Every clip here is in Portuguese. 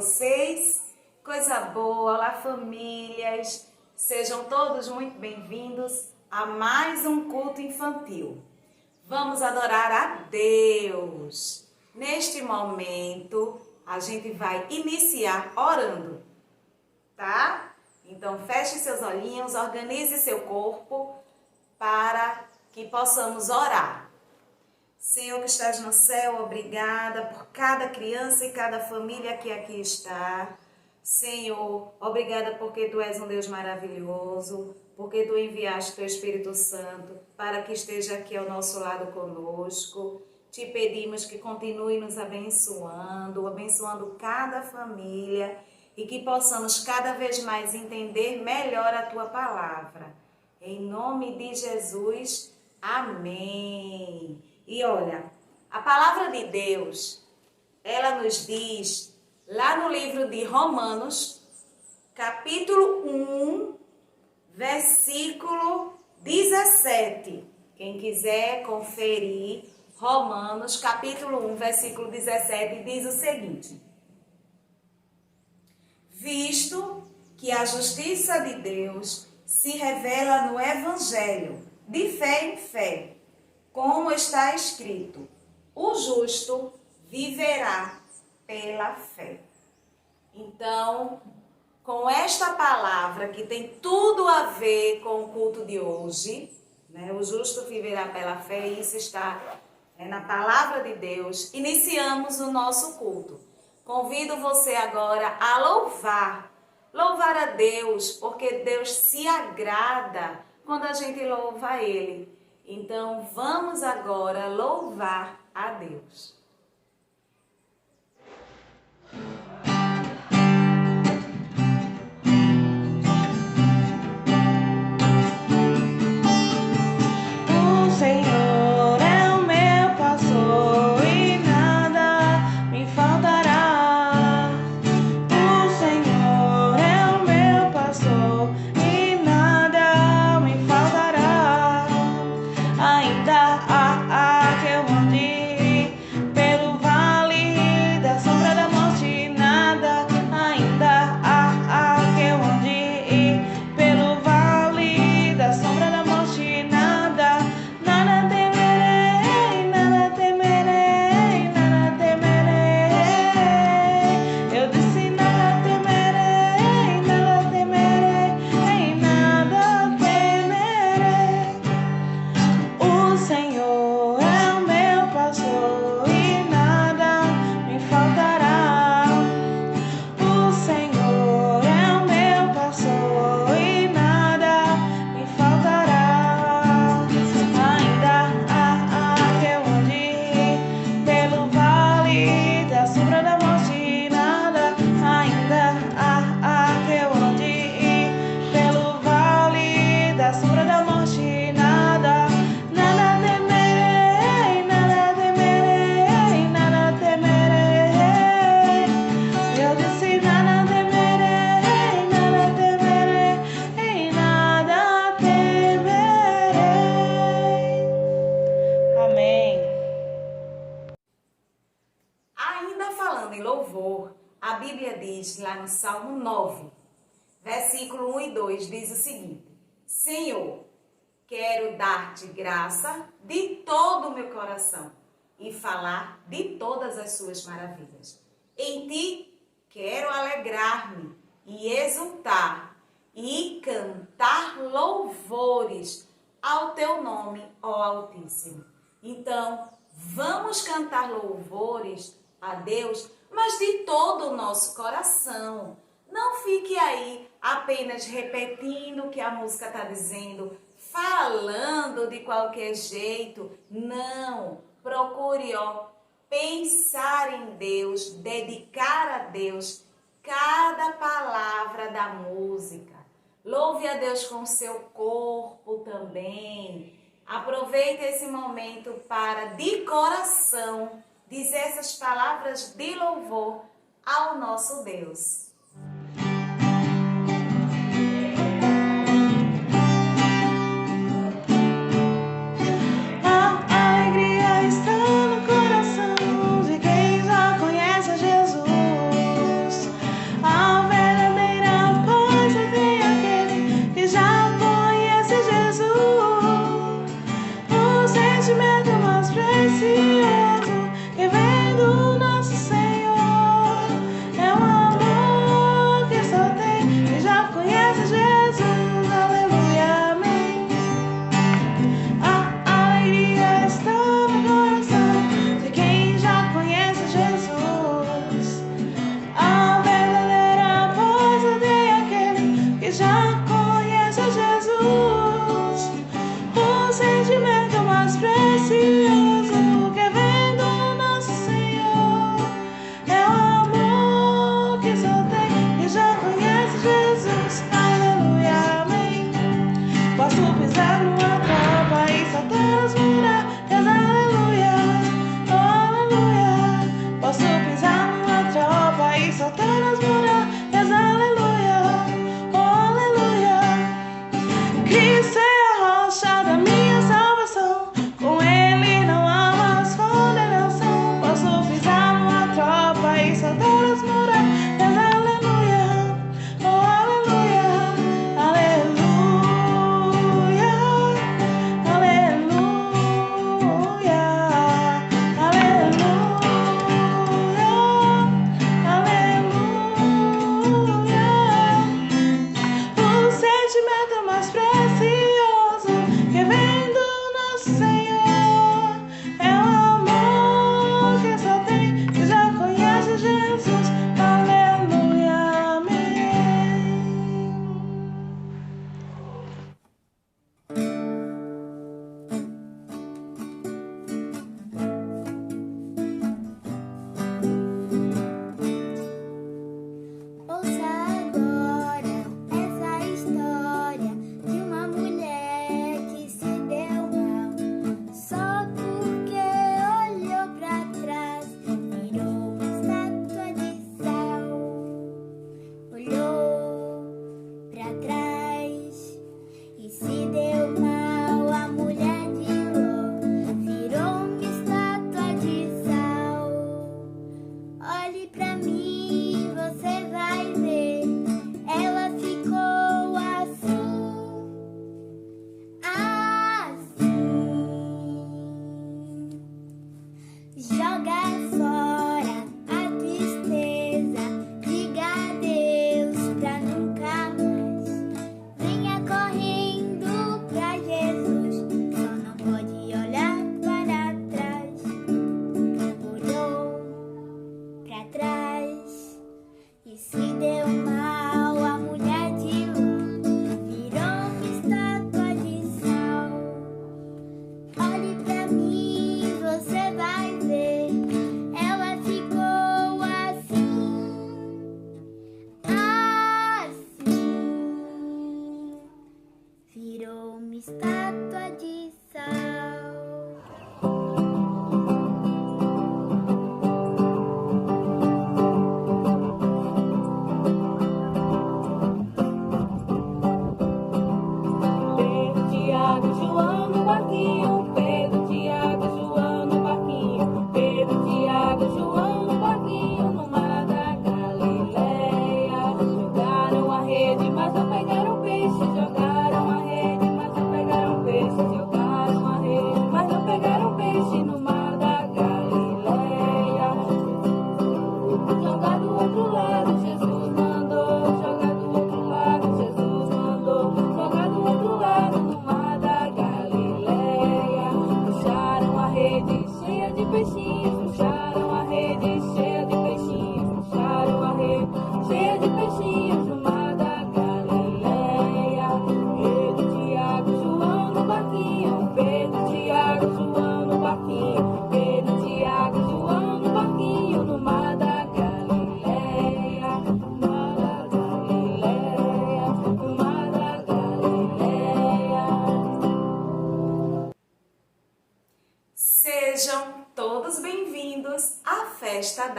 vocês? Coisa boa, olá famílias! Sejam todos muito bem-vindos a mais um culto infantil. Vamos adorar a Deus. Neste momento, a gente vai iniciar orando, tá? Então, feche seus olhinhos, organize seu corpo para que possamos orar. Senhor que estás no céu, obrigada por cada criança e cada família que aqui está. Senhor, obrigada porque Tu és um Deus maravilhoso, porque Tu enviaste Teu Espírito Santo para que esteja aqui ao nosso lado conosco. Te pedimos que continue nos abençoando cada família e que possamos cada vez mais entender melhor a Tua palavra. Em nome de Jesus, amém. E olha, a palavra de Deus, ela nos diz, lá no livro de Romanos, capítulo 1, versículo 17. Quem quiser conferir, Romanos, capítulo 1, versículo 17, diz o seguinte: visto que a justiça de Deus se revela no Evangelho, de fé em fé, como está escrito, o justo viverá pela fé. Então, com esta palavra que tem tudo a ver com o culto de hoje, né? O justo viverá pela fé, e isso está na palavra de Deus, iniciamos o nosso culto. Convido você agora a louvar a Deus, porque Deus se agrada quando a gente louva a Ele. Então, vamos agora louvar a Deus. O Senhor é o meu pastor e nada me faltará. O Senhor é o meu pastor e nada me faltará. Ainda há que eu ande pelo vale da sombra da morte, nada. Ainda há que eu ande pelo vale da sombra da morte, nada. Nada temerei, nada temerei, nada temerei. Eu disse nada temerei, nada temerei, nada temerei. O Senhor é o meu pastor e nada me faltará. O Senhor é o meu pastor e nada me faltará. Ainda há que eu ande pelo vale da sombra da morte, nada. Ainda há que eu ande pelo vale da sombra da morte, nada. Nada temerei, nada temerei, nada temerei. Eu disse nada temerei, nada temerei, nada temerei. Amém. Ainda falando em louvor, a Bíblia diz lá no Salmo 9, versículo 1 e 2, diz o seguinte: Senhor, quero dar-te graça de todo o meu coração e falar de todas as suas maravilhas. Em ti quero alegrar-me e exultar e cantar louvores ao teu nome, ó Altíssimo. Então, vamos cantar louvores a Deus, mas de todo o nosso coração. Não fique aí apenas repetindo o que a música está dizendo, falando de qualquer jeito. Não, procure pensar em Deus, dedicar a Deus cada palavra da música. Louve a Deus com o seu corpo também. Aproveite esse momento para, de coração, dizer essas palavras de louvor ao nosso Deus. A alegria está no coração de quem já conhece Jesus.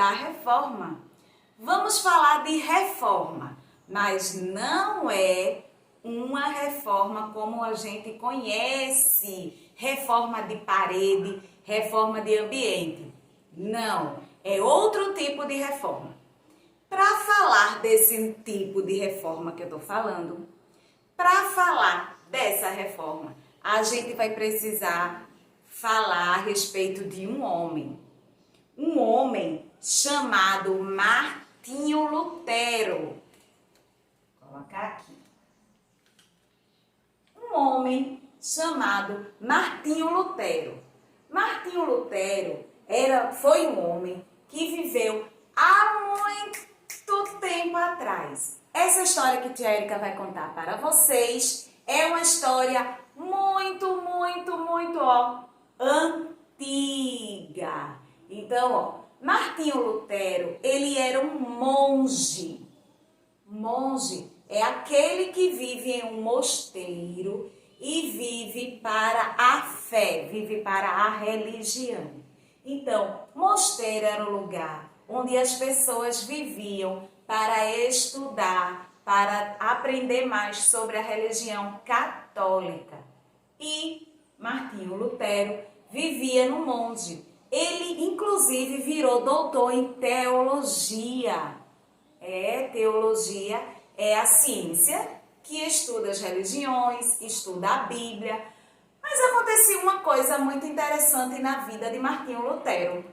da reforma. Vamos falar de reforma, mas não é uma reforma como a gente conhece, reforma de parede, reforma de ambiente. Não, é outro tipo de reforma. Para falar desse tipo de reforma que eu estou falando, para falar dessa reforma, a gente vai precisar falar a respeito de um homem chamado Martinho Lutero. Vou colocar aqui. Um homem chamado Martinho Lutero. Martinho Lutero foi um homem que viveu há muito tempo atrás. Essa história que tia Érica vai contar para vocês é uma história muito antiga. Então, Martinho Lutero, ele era um monge. Monge é aquele que vive em um mosteiro e vive para a fé, vive para a religião. Então, mosteiro era um lugar onde as pessoas viviam para estudar, para aprender mais sobre a religião católica. E Martinho Lutero vivia no monte. Ele, inclusive, virou doutor em teologia. Teologia é a ciência que estuda as religiões, estuda a Bíblia. Mas acontecia uma coisa muito interessante na vida de Martinho Lutero.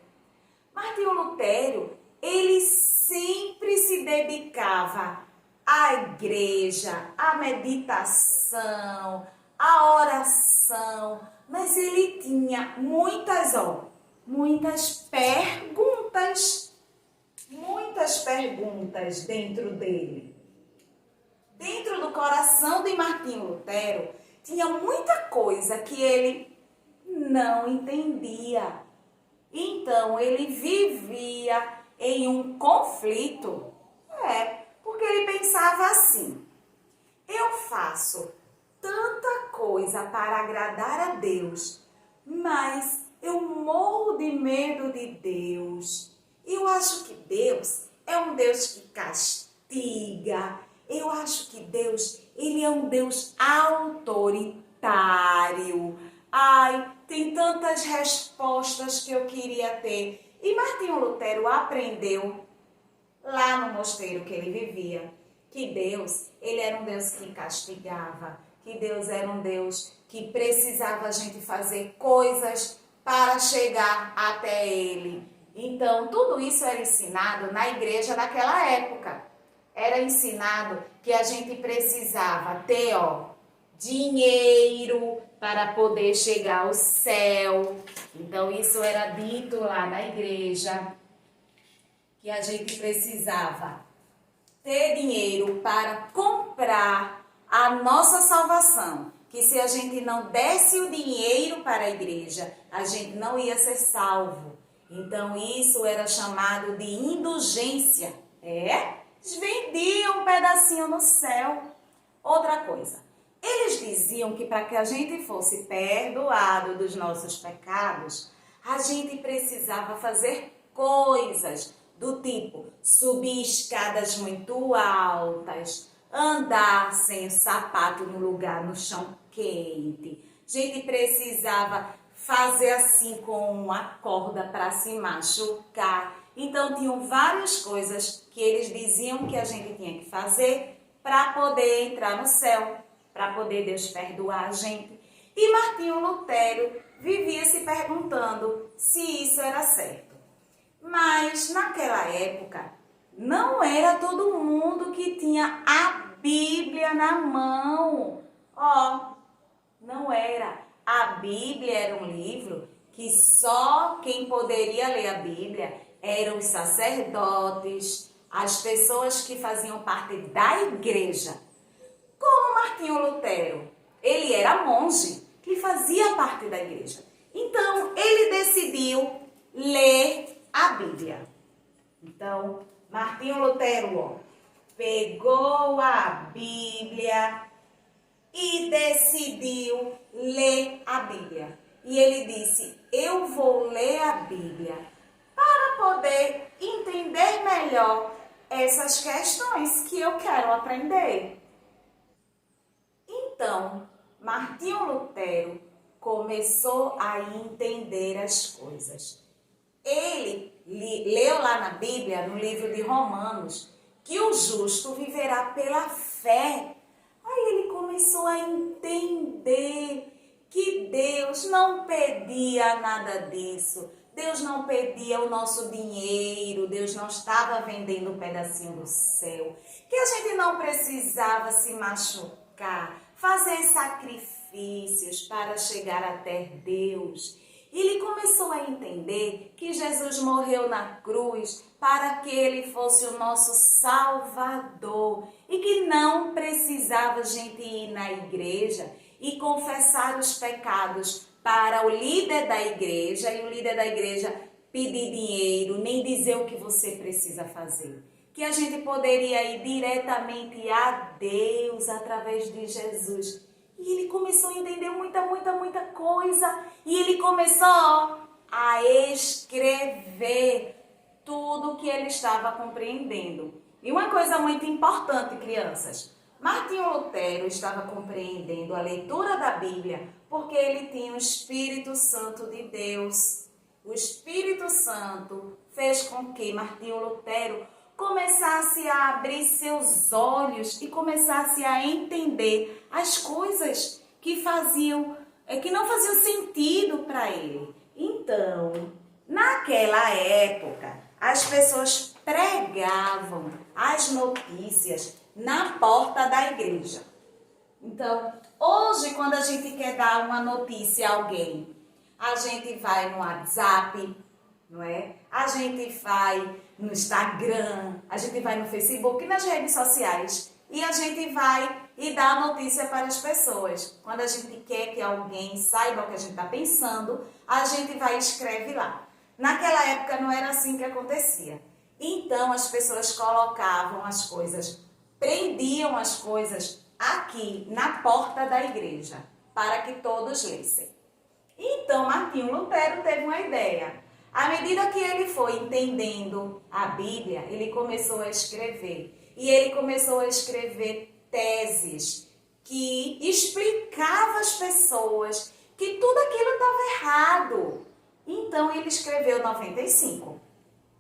Martinho Lutero, ele sempre se dedicava à igreja, à meditação, à oração, mas ele tinha muitas perguntas dentro dele. Dentro do coração de Martinho Lutero, tinha muita coisa que ele não entendia. Então, ele vivia em um conflito. Porque ele pensava assim: eu faço tanta coisa para agradar a Deus, mas eu morro de medo de Deus. Eu acho que Deus é um Deus que castiga. Eu acho que Deus, ele é um Deus autoritário. Ai, tem tantas respostas que eu queria ter. E Martinho Lutero aprendeu lá no mosteiro que ele vivia que Deus, ele era um Deus que castigava, que Deus era um Deus que precisava a gente fazer coisas para chegar até ele. Então, tudo isso era ensinado na igreja daquela época. Era ensinado que a gente precisava ter, dinheiro para poder chegar ao céu. Então, isso era dito lá na igreja, que a gente precisava ter dinheiro para comprar a nossa salvação. Que se a gente não desse o dinheiro para a igreja, a gente não ia ser salvo. Então, isso era chamado de indulgência. Eles vendiam um pedacinho no céu. Outra coisa, eles diziam que para que a gente fosse perdoado dos nossos pecados, a gente precisava fazer coisas do tipo subir escadas muito altas, andar sem o sapato no lugar no chão quente. A gente precisava fazer assim com uma corda para se machucar. Então, tinham várias coisas que eles diziam que a gente tinha que fazer para poder entrar no céu, para poder Deus perdoar a gente. E Martinho Lutero vivia se perguntando se isso era certo. Mas, naquela época, não era todo mundo que tinha a Bíblia na mão. Não era. A Bíblia era um livro que só quem poderia ler a Bíblia eram os sacerdotes, as pessoas que faziam parte da igreja. Como Martinho Lutero, ele era monge, que fazia parte da igreja. Então, ele decidiu ler a Bíblia. Então, Martinho Lutero, pegou a Bíblia e decidiu ler a Bíblia. E ele disse: eu vou ler a Bíblia para poder entender melhor essas questões que eu quero aprender. Então, Martinho Lutero começou a entender as coisas. Ele leu lá na Bíblia, no livro de Romanos, que o justo viverá pela fé. Aí ele começou a entender que Deus não pedia nada disso. Deus não pedia o nosso dinheiro, Deus não estava vendendo um pedacinho do céu. Que a gente não precisava se machucar, fazer sacrifícios para chegar até Deus. Ele começou a entender que Jesus morreu na cruz para que ele fosse o nosso Salvador e que não precisava a gente ir na igreja e confessar os pecados para o líder da igreja e o líder da igreja pedir dinheiro, nem dizer o que você precisa fazer. Que a gente poderia ir diretamente a Deus através de Jesus. E ele começou a entender muita coisa. E ele começou a escrever tudo o que ele estava compreendendo. E uma coisa muito importante, crianças. Martinho Lutero estava compreendendo a leitura da Bíblia porque ele tinha o Espírito Santo de Deus. O Espírito Santo fez com que Martinho Lutero começasse a abrir seus olhos e começasse a entender as coisas que não faziam sentido para ele. Então, naquela época, as pessoas pregavam as notícias na porta da igreja. Então, hoje, quando a gente quer dar uma notícia a alguém, a gente vai no WhatsApp, não é? A gente vai no Instagram, a gente vai no Facebook, nas redes sociais, e a gente vai e dá a notícia para as pessoas. Quando a gente quer que alguém saiba o que a gente está pensando, a gente vai e escreve lá. Naquela época não era assim que acontecia. Então as pessoas colocavam as coisas, prendiam as coisas aqui na porta da igreja, para que todos lessem. Então Martinho Lutero teve uma ideia. À medida que ele foi entendendo a Bíblia, ele começou a escrever. E ele começou a escrever teses que explicavam às pessoas que tudo aquilo estava errado. Então ele escreveu 95.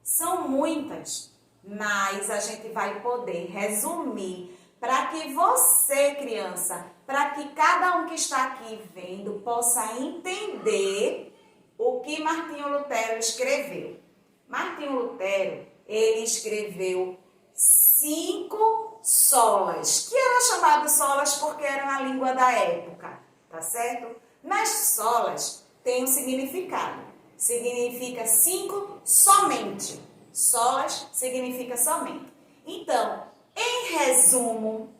São muitas, mas a gente vai poder resumir para que você, criança, para que cada um que está aqui vendo possa entender o que Martinho Lutero escreveu. Martinho Lutero, ele escreveu 5 solas, que eram chamadas solas porque eram a língua da época, tá certo? Mas solas têm um significado. Significa 5 somente. Solas significa somente. Então, em resumo,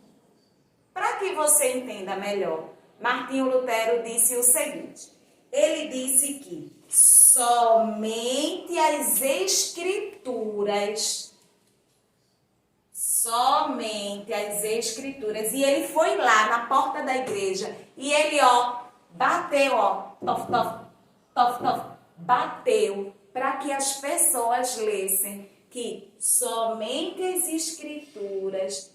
para que você entenda melhor, Martinho Lutero disse o seguinte. Ele disse que somente as escrituras, e ele foi lá na porta da igreja e ele, bateu, bateu para que as pessoas lessem que somente as escrituras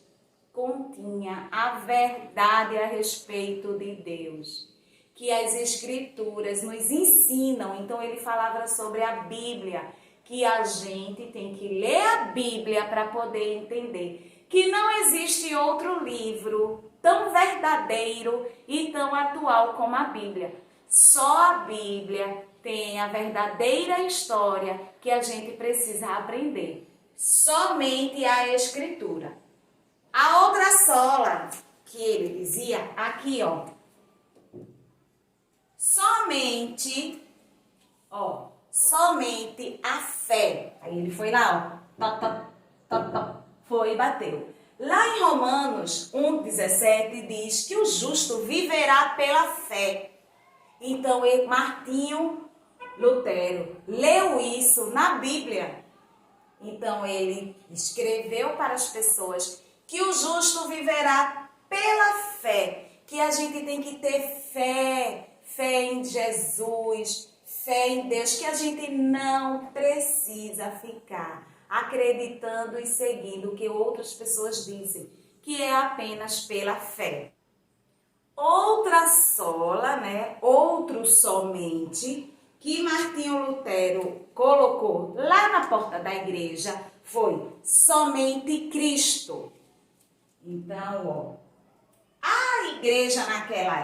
continha a verdade a respeito de Deus. Que as escrituras nos ensinam, então ele falava sobre a Bíblia, que a gente tem que ler a Bíblia para poder entender que não existe outro livro tão verdadeiro e tão atual como a Bíblia. Só a Bíblia tem a verdadeira história que a gente precisa aprender. Somente a Escritura. A outra sola que ele dizia, aqui, somente a fé. Aí ele foi lá, foi e bateu. Lá em Romanos 1,17 diz que o justo viverá pela fé. Então, Martinho Lutero leu isso na Bíblia. Então, ele escreveu para as pessoas que o justo viverá pela fé. Que a gente tem que ter fé em Jesus, fé em Deus, que a gente não precisa ficar acreditando e seguindo o que outras pessoas dizem, que é apenas pela fé. Outra sola, né? Outro somente, que Martinho Lutero colocou lá na porta da igreja foi somente Cristo. Então, ó, a igreja naquela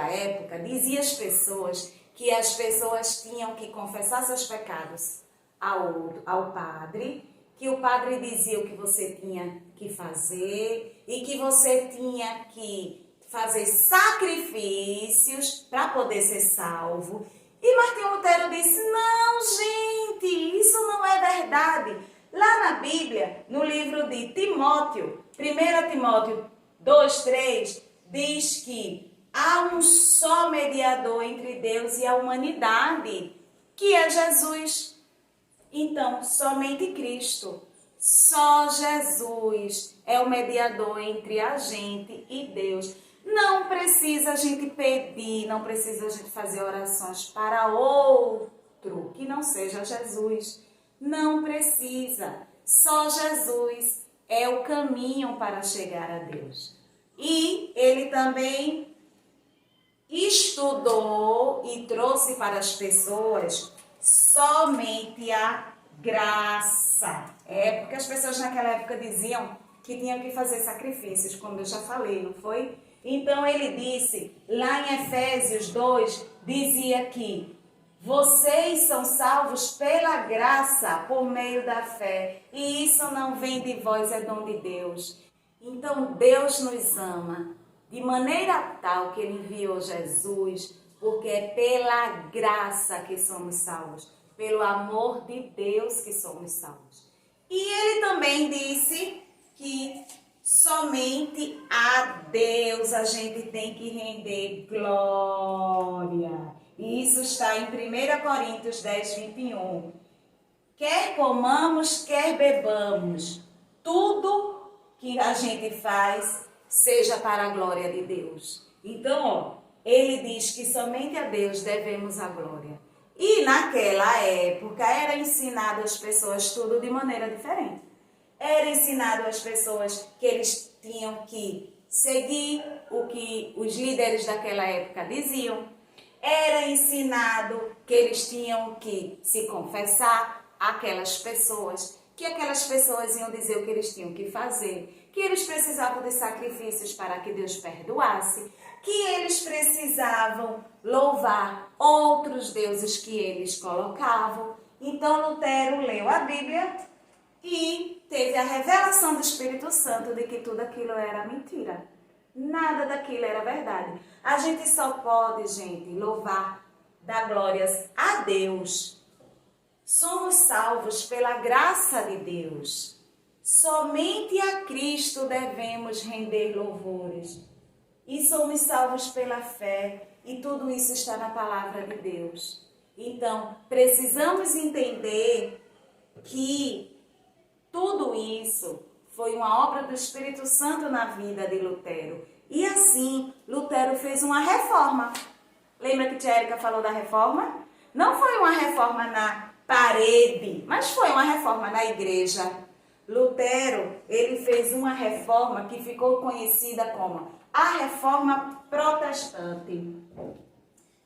época dizia às pessoas que as pessoas tinham que confessar seus pecados ao padre, que o padre dizia o que você tinha que fazer e que você tinha que fazer sacrifícios para poder ser salvo. E Martinho Lutero disse, não, gente, isso não é verdade. Lá na Bíblia, no livro de Timóteo, 1 Timóteo 2:3, diz que há um só mediador entre Deus e a humanidade, que é Jesus. Então, somente Cristo, só Jesus é o mediador entre a gente e Deus. Não precisa a gente pedir, não precisa a gente fazer orações para outro que não seja Jesus. Não precisa. Só Jesus é o caminho para chegar a Deus. E ele também estudou e trouxe para as pessoas somente a graça. Porque as pessoas naquela época diziam que tinham que fazer sacrifícios, como eu já falei, não foi? Então ele disse, lá em Efésios 2, dizia que vocês são salvos pela graça, por meio da fé. E isso não vem de vós, é dom de Deus. Então Deus nos ama de maneira tal que Ele enviou Jesus, porque é pela graça que somos salvos, pelo amor de Deus que somos salvos. E Ele também disse que somente a Deus a gente tem que render glória. E isso está em 1 Coríntios 10:21. Quer comamos, quer bebamos, tudo que a gente faz seja para a glória de Deus. Então, ó, ele diz que somente a Deus devemos a glória. E naquela época era ensinado às pessoas tudo de maneira diferente. Era ensinado às pessoas que eles tinham que seguir o que os líderes daquela época diziam. Era ensinado que eles tinham que se confessar àquelas pessoas, que aquelas pessoas iam dizer o que eles tinham que fazer, que eles precisavam de sacrifícios para que Deus perdoasse, que eles precisavam louvar outros deuses que eles colocavam. Então Lutero leu a Bíblia e teve a revelação do Espírito Santo de que tudo aquilo era mentira. Nada daquilo era verdade. A gente só pode, gente, louvar, dar glórias a Deus. Somos salvos pela graça de Deus. Somente a Cristo devemos render louvores. E somos salvos pela fé. E tudo isso está na palavra de Deus. Então, precisamos entender que tudo isso foi uma obra do Espírito Santo na vida de Lutero. E assim, Lutero fez uma reforma. Lembra que tia Érica falou da reforma? Não foi uma reforma na parede, mas foi uma reforma na igreja. Lutero, ele fez uma reforma que ficou conhecida como a Reforma Protestante.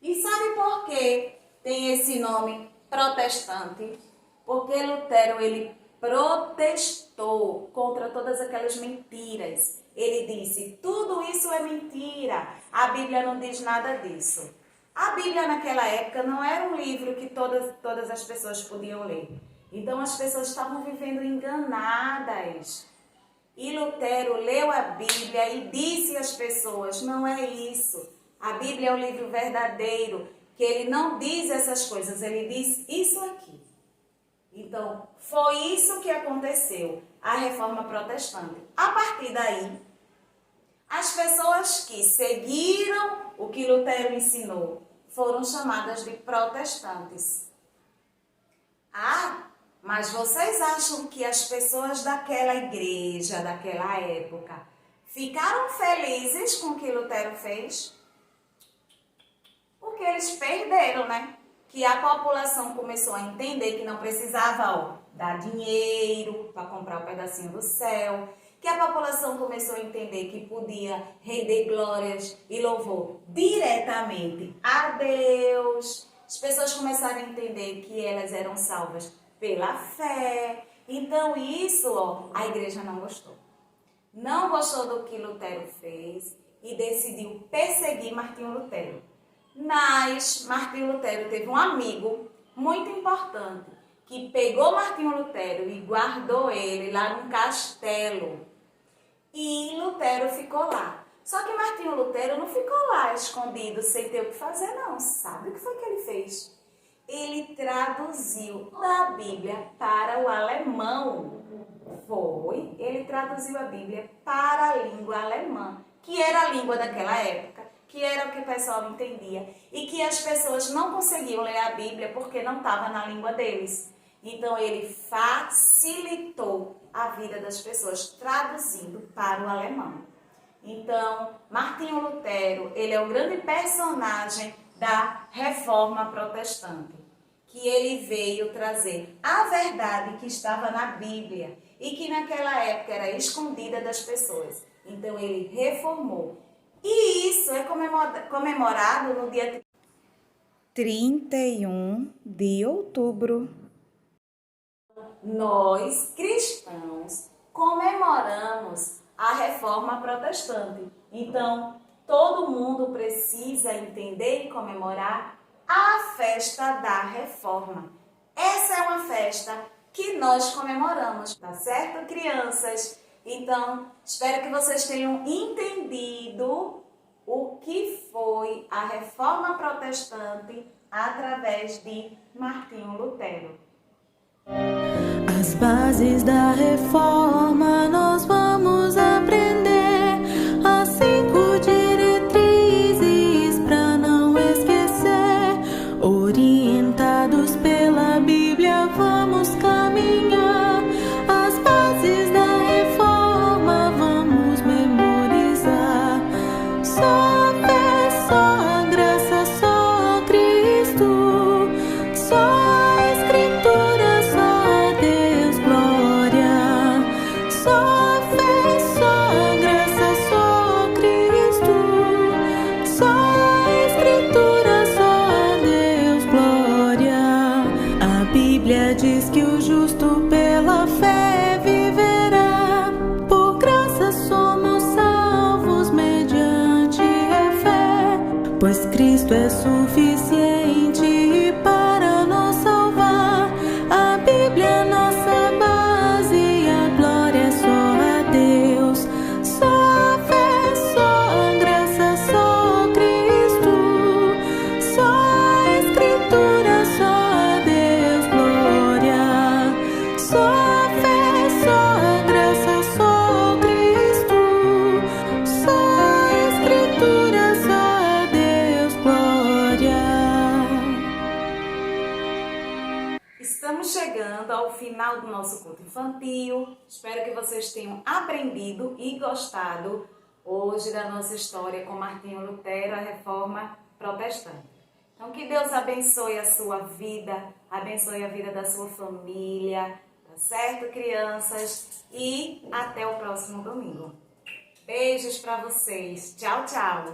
E sabe por que tem esse nome protestante? Porque Lutero, ele protestou contra todas aquelas mentiras. Ele disse, tudo isso é mentira. A Bíblia não diz nada disso. A Bíblia naquela época não era um livro que todas as pessoas podiam ler. Então as pessoas estavam vivendo enganadas. E Lutero leu a Bíblia e disse às pessoas, não é isso. A Bíblia é o livro verdadeiro, que ele não diz essas coisas, ele diz isso aqui. Então, foi isso que aconteceu, a Reforma Protestante. A partir daí, as pessoas que seguiram o que Lutero ensinou foram chamadas de protestantes. Mas vocês acham que as pessoas daquela igreja, daquela época, ficaram felizes com o que Lutero fez? Porque eles perderam, né? Que a população começou a entender que não precisava, dar dinheiro para comprar um pedacinho do céu. Que a população começou a entender que podia render glórias e louvor diretamente a Deus. As pessoas começaram a entender que elas eram salvas pela fé. Então isso, a igreja não gostou. Não gostou do que Lutero fez e decidiu perseguir Martinho Lutero. Mas Martinho Lutero teve um amigo muito importante que pegou Martinho Lutero e guardou ele lá num castelo. E Lutero ficou lá. Só que Martinho Lutero não ficou lá escondido sem ter o que fazer, não. Sabe o que foi que ele fez? Ele traduziu da Bíblia para o alemão. Ele traduziu a Bíblia para a língua alemã, que era a língua daquela época, que era o que o pessoal entendia e que as pessoas não conseguiam ler a Bíblia porque não estava na língua deles. Então ele facilitou a vida das pessoas traduzindo para o alemão. Então, Martinho Lutero, ele é o grande personagem da Reforma Protestante, que ele veio trazer a verdade que estava na Bíblia e que naquela época era escondida das pessoas. Então ele reformou. E isso é comemorado no dia 31 de outubro. Nós, cristãos, comemoramos a Reforma Protestante. Então, todo mundo precisa entender e comemorar a festa da Reforma. Essa é uma festa que nós comemoramos, tá certo, crianças? Então, espero que vocês tenham entendido o que foi a Reforma Protestante através de Martinho Lutero. As bases da reforma nós vamos aprender, as 5 diretrizes para não esquecer. Orientados pela Bíblia vamos caminhar, as bases da reforma vamos memorizar. Só fé, só graça, só Cristo, só Escritura, só Deus, glória. Só fé, só graça, só Cristo, só Escritura, só Deus, glória. A Bíblia diz que o justo pela fé viverá. Por graça somos salvos mediante a fé, pois Cristo é suficiente para nos salvar. A Bíblia é nossa base e a glória é só a Deus. Só fé, só graça, só Cristo, só Escritura, só Deus, glória. Só fé, só graça, só Cristo, só Escritura, só Deus, glória. Estamos chegando ao final do nosso culto infantil. Espero que vocês tenham aprendido e gostado hoje da nossa história com Martinho Lutero, a Reforma Protestante. Então, que Deus abençoe a sua vida, abençoe a vida da sua família, tá certo, crianças? E até o próximo domingo. Beijos para vocês. Tchau, tchau.